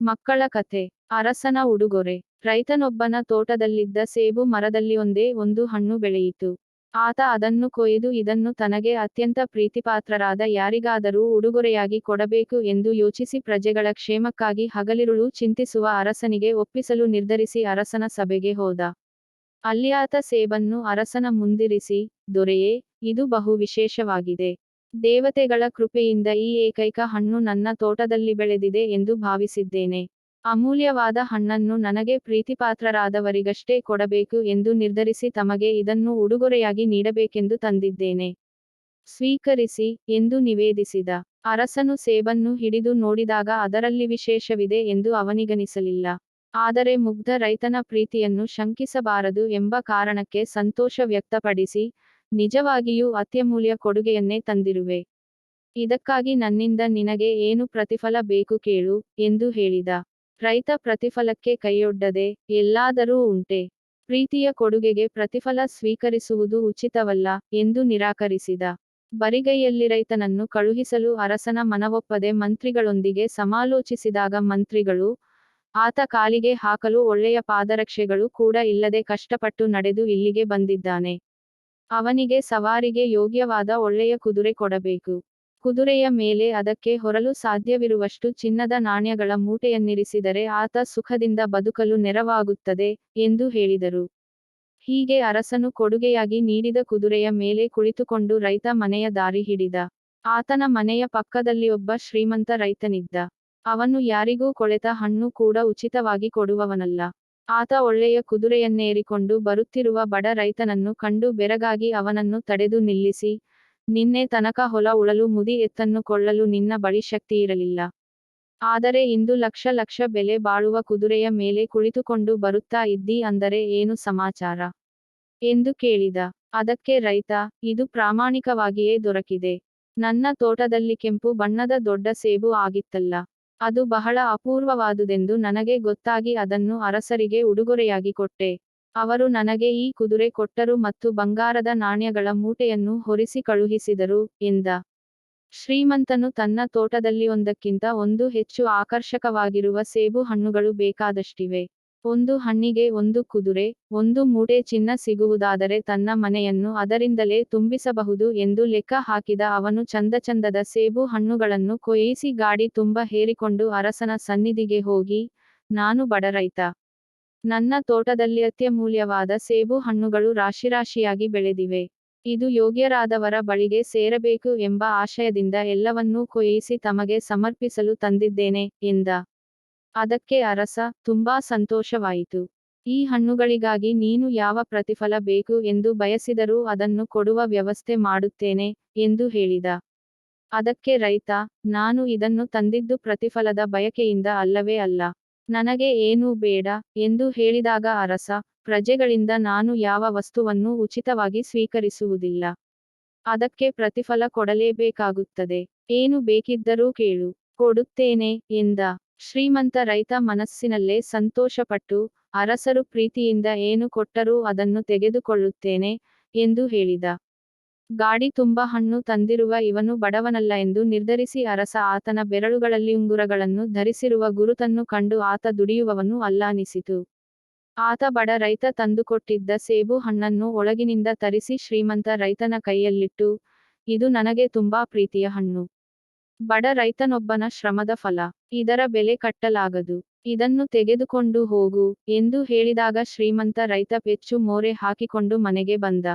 ಮಕ್ಕಳ ಕಥೆ. ಅರಸನ ಉಡುಗೊರೆ. ರೈತನೊಬ್ಬನ ತೋಟದಲ್ಲಿದ್ದ ಸೇಬು ಮರದಲ್ಲಿ ಒಂದೇ ಒಂದು ಹಣ್ಣು ಬೆಳೆಯಿತು. ಆತ ಅದನ್ನು ಕೊಯ್ದು ಇದನ್ನು ತನಗೆ ಅತ್ಯಂತ ಪ್ರೀತಿಪಾತ್ರರಾದ ಯಾರಿಗಾದರೂ ಉಡುಗೊರೆಯಾಗಿ ಕೊಡಬೇಕು ಎಂದು ಯೋಚಿಸಿ ಪ್ರಜೆಗಳ ಕ್ಷೇಮಕ್ಕಾಗಿ ಹಗಲಿರುಳು ಚಿಂತಿಸುವ ಅರಸನಿಗೆ ಒಪ್ಪಿಸಲು ನಿರ್ಧರಿಸಿ ಅರಸನ ಸಭೆಗೆ ಹೋದ. ಅಲ್ಲಿ ಆತ ಸೇಬನ್ನು ಅರಸನ ಮುಂದಿರಿಸಿ, ದೊರೆಯೇ, ಇದು ಬಹು ವಿಶೇಷವಾಗಿದೆ. ದೇವತೆಗಳ ಕೃಪೆಯಿಂದ ಈ ಏಕೈಕ ಹಣ್ಣು ನನ್ನ ತೋಟದಲ್ಲಿ ಬೆಳೆದಿದೆ ಎಂದು ಭಾವಿಸಿದ್ದೇನೆ. ಅಮೂಲ್ಯವಾದ ಹಣ್ಣನ್ನು ನನಗೆ ಪ್ರೀತಿಪಾತ್ರರಾದವರಿಗಷ್ಟೇ ಕೊಡಬೇಕು ಎಂದು ನಿರ್ಧರಿಸಿ ತಮಗೆ ಇದನ್ನು ಉಡುಗೊರೆಯಾಗಿ ನೀಡಬೇಕೆಂದು ತಂದಿದ್ದೇನೆ. ಸ್ವೀಕರಿಸಿ, ಎಂದು ನಿವೇದಿಸಿದ. ಅರಸನು ಸೇಬನ್ನು ಹಿಡಿದು ನೋಡಿದಾಗ ಅದರಲ್ಲಿ ವಿಶೇಷವಿದೆ ಎಂದು ಅವನಿಗನಿಸಲಿಲ್ಲ. ಆದರೆ ಮುಗ್ಧ ರೈತನ ಪ್ರೀತಿಯನ್ನು ಶಂಕಿಸಬಾರದು ಎಂಬ ಕಾರಣಕ್ಕೆ ಸಂತೋಷ ವ್ಯಕ್ತಪಡಿಸಿ, ನಿಜವಾಗಿಯೂ ಅತ್ಯಮೂಲ್ಯ ಕೊಡುಗೆಯನ್ನೇ ತಂದಿರುವೆ. ಇದಕ್ಕಾಗಿ ನನ್ನಿಂದ ನಿನಗೆ ಏನು ಪ್ರತಿಫಲ ಬೇಕು ಕೇಳು, ಎಂದು ಹೇಳಿದ. ರೈತ ಪ್ರತಿಫಲಕ್ಕೆ ಕೈಯೊಡ್ಡದೆ, ಎಲ್ಲಾದರೂ ಉಂಟೆ? ಪ್ರೀತಿಯ ಕೊಡುಗೆಗೆ ಪ್ರತಿಫಲ ಸ್ವೀಕರಿಸುವುದು ಉಚಿತವಲ್ಲ, ಎಂದು ನಿರಾಕರಿಸಿದ. ಬರಿಗೈಯಲ್ಲಿ ರೈತನನ್ನು ಕಳುಹಿಸಲು ಅರಸನ ಮನವೊಪ್ಪದೆ ಮಂತ್ರಿಗಳೊಂದಿಗೆ ಸಮಾಲೋಚಿಸಿದಾಗ ಮಂತ್ರಿಗಳು, ಆತ ಕಾಲಿಗೆ ಹಾಕಲು ಒಳ್ಳೆಯ ಪಾದರಕ್ಷೆಗಳು ಕೂಡ ಇಲ್ಲದೆ ಕಷ್ಟಪಟ್ಟು ನಡೆದು ಇಲ್ಲಿಗೆ ಬಂದಿದ್ದಾನೆ. ಅವನಿಗೆ ಸವಾರಿಗೆ ಯೋಗ್ಯವಾದ ಒಳ್ಳೆಯ ಕುದುರೆ ಕೊಡಬೇಕು. ಕುದುರೆಯ ಮೇಲೆ ಅದಕ್ಕೆ ಹೊರಲು ಸಾಧ್ಯವಿರುವಷ್ಟು ಚಿನ್ನದ ನಾಣ್ಯಗಳ ಮೂಟೆಯನ್ನಿರಿಸಿದರೆ ಆತ ಸುಖದಿಂದ ಬದುಕಲು ನೆರವಾಗುತ್ತದೆ, ಎಂದು ಹೇಳಿದರು. ಹೀಗೆ ಅರಸನು ಕೊಡುಗೆಯಾಗಿ ನೀಡಿದ ಕುದುರೆಯ ಮೇಲೆ ಕುಳಿತುಕೊಂಡು ರೈತ ಮನೆಯ ದಾರಿ ಹಿಡಿದ. ಆತನ ಮನೆಯ ಪಕ್ಕದಲ್ಲಿ ಒಬ್ಬ ಶ್ರೀಮಂತ ರೈತನಿದ್ದ. ಅವನು ಯಾರಿಗೂ ಕೊಳೆತ ಹಣ್ಣು ಕೂಡ ಉಚಿತವಾಗಿ ಕೊಡುವವನಲ್ಲ. ಆತ ಒಳ್ಳೆಯ ಕುದುರೆಯನ್ನೇರಿಕೊಂಡು ಬರುತ್ತಿರುವ ಬಡ ರೈತನನ್ನು ಕಂಡು ಬೆರಗಾಗಿ ಅವನನ್ನು ತಡೆದು ನಿಲ್ಲಿಸಿ, ನಿನ್ನೆ ತನಕ ಹೊಲ ಉಳಲು ಮುದಿ ಎತ್ತನ್ನು ಕೊಳ್ಳಲು ನಿನ್ನ ಬಳಿ ಶಕ್ತಿಯಿರಲಿಲ್ಲ. ಆದರೆ ಇಂದು ಲಕ್ಷ ಲಕ್ಷ ಬೆಲೆ ಬಾಳುವ ಕುದುರೆಯ ಮೇಲೆ ಕುಳಿತುಕೊಂಡು ಬರುತ್ತಾ ಇದ್ದೀ ಅಂದರೆ ಏನು ಸಮಾಚಾರ? ಎಂದು ಕೇಳಿದ. ಅದಕ್ಕೆ ರೈತ, ಇದು ಪ್ರಾಮಾಣಿಕವಾಗಿಯೇ ದೊರಕಿದೆ. ನನ್ನ ತೋಟದಲ್ಲಿ ಕೆಂಪು ಬಣ್ಣದ ದೊಡ್ಡ ಸೇಬು ಆಗಿತ್ತಲ್ಲ. ಅದು ಬಹಳ ಅಪೂರ್ವವಾದುದೆಂದು ನನಗೆ ಗೊತ್ತಾಗಿ ಅದನ್ನು ಅರಸರಿಗೆ ಉಡುಗೊರೆಯಾಗಿ ಕೊಟ್ಟೆ. ಅವರು ನನಗೆ ಈ ಕುದುರೆ ಕೊಟ್ಟರು ಮತ್ತು ಬಂಗಾರದ ನಾಣ್ಯಗಳ ಮೂಟೆಯನ್ನು ಹೊರಿಸಿ ಕಳುಹಿಸಿದರು, ಎಂದ. ಶ್ರೀಮಂತನು ತನ್ನ ತೋಟದಲ್ಲಿ ಒಂದಕ್ಕಿಂತ ಒಂದು ಹೆಚ್ಚು ಆಕರ್ಷಕವಾಗಿರುವ ಸೇಬು ಹಣ್ಣುಗಳು ಬೇಕಾದಷ್ಟಿವೆ. ಒಂದು ಹಣ್ಣಿಗೆ ಒಂದು ಕುದುರೆ, ಒಂದು ಮೂಟೆ ಚಿನ್ನ ಸಿಗುವುದಾದರೆ ತನ್ನ ಮನೆಯನ್ನು ಅದರಿಂದಲೇ ತುಂಬಿಸಬಹುದು ಎಂದು ಲೆಕ್ಕ ಹಾಕಿದ ಅವನು ಚಂದಚಂದದ ಸೇಬು ಹಣ್ಣುಗಳನ್ನು ಕೊಯ್ಯಿಸಿ ಗಾಡಿ ತುಂಬ ಹೇರಿಕೊಂಡು ಅರಸನ ಸನ್ನಿಧಿಗೆ ಹೋಗಿ, ನಾನು ಬಡ ರೈತ. ನನ್ನ ತೋಟದಲ್ಲಿ ಅತ್ಯಮೂಲ್ಯವಾದ ಸೇಬು ಹಣ್ಣುಗಳು ರಾಶಿರಾಶಿಯಾಗಿ ಬೆಳೆದಿವೆ. ಇದು ಯೋಗ್ಯರಾದವರ ಬಳಿಗೆ ಸೇರಬೇಕು ಎಂಬ ಆಶಯದಿಂದ ಎಲ್ಲವನ್ನೂ ಕೊಯ್ಯಿಸಿ ತಮಗೆ ಸಮರ್ಪಿಸಲು ತಂದಿದ್ದೇನೆ, ಎಂದ. ಅದಕ್ಕೆ ಅರಸ, ತುಂಬಾ ಸಂತೋಷವಾಯಿತು. ಈ ಹಣ್ಣುಗಳಿಗಾಗಿ ನೀನು ಯಾವ ಪ್ರತಿಫಲ ಬೇಕು ಎಂದು ಬಯಸಿದರೂ ಅದನ್ನು ಕೊಡುವ ವ್ಯವಸ್ಥೆ ಮಾಡುತ್ತೇನೆ, ಎಂದು ಹೇಳಿದ. ಅದಕ್ಕೆ ರೈತ, ನಾನು ಇದನ್ನು ತಂದಿದ್ದು ಪ್ರತಿಫಲದ ಬಯಕೆಯಿಂದ ಅಲ್ಲವೇ ಅಲ್ಲ. ನನಗೆ ಏನೂ ಬೇಡ, ಎಂದು ಹೇಳಿದಾಗ ಅರಸ, ಪ್ರಜೆಗಳಿಂದ ನಾನು ಯಾವ ವಸ್ತುವನ್ನೂ ಉಚಿತವಾಗಿ ಸ್ವೀಕರಿಸುವುದಿಲ್ಲ. ಅದಕ್ಕೆ ಪ್ರತಿಫಲ ಕೊಡಲೇಬೇಕಾಗುತ್ತದೆ. ಏನು ಬೇಕಿದ್ದರೂ ಕೇಳು, ಕೊಡುತ್ತೇನೆ, ಎಂದ. ಶ್ರೀಮಂತ ರೈತ ಮನಸ್ಸಿನಲ್ಲೇ ಸಂತೋಷಪಟ್ಟು, ಅರಸರು ಪ್ರೀತಿಯಿಂದ ಏನು ಕೊಟ್ಟರೂ ಅದನ್ನು ತೆಗೆದುಕೊಳ್ಳುತ್ತೇನೆ, ಎಂದು ಹೇಳಿದ. ಗಾಡಿ ತುಂಬ ಹಣ್ಣು ತಂದಿರುವ ಇವನು ಬಡವನಲ್ಲ ಎಂದು ನಿರ್ಧರಿಸಿ ಅರಸ ಆತನ ಬೆರಳುಗಳಲ್ಲಿ ಉಂಗುರಗಳನ್ನು ಧರಿಸಿರುವ ಗುರುತನ್ನು ಕಂಡು ಆತ ದುಡಿಯುವವನು ಅಲ್ಲಾನಿಸಿತು. ಆತ ಬಡ ರೈತ ತಂದುಕೊಟ್ಟಿದ್ದ ಸೇಬು ಹಣ್ಣನ್ನು ಒಳಗಿನಿಂದ ತರಿಸಿ ಶ್ರೀಮಂತ ರೈತನ ಕೈಯಲ್ಲಿಟ್ಟು, ಇದು ನನಗೆ ತುಂಬಾ ಪ್ರೀತಿಯ ಹಣ್ಣು. ಬಡ ರೈತನೊಬ್ಬನ ಶ್ರಮದ ಫಲ. ಇದರ ಬೆಲೆ ಕಟ್ಟಲಾಗದು. ಇದನ್ನು ತೆಗೆದುಕೊಂಡು ಹೋಗು, ಎಂದು ಹೇಳಿದಾಗ ಶ್ರೀಮಂತ ರೈತ ಪೆಚ್ಚು ಮೋರೆ ಹಾಕಿಕೊಂಡು ಮನೆಗೆ ಬಂದ.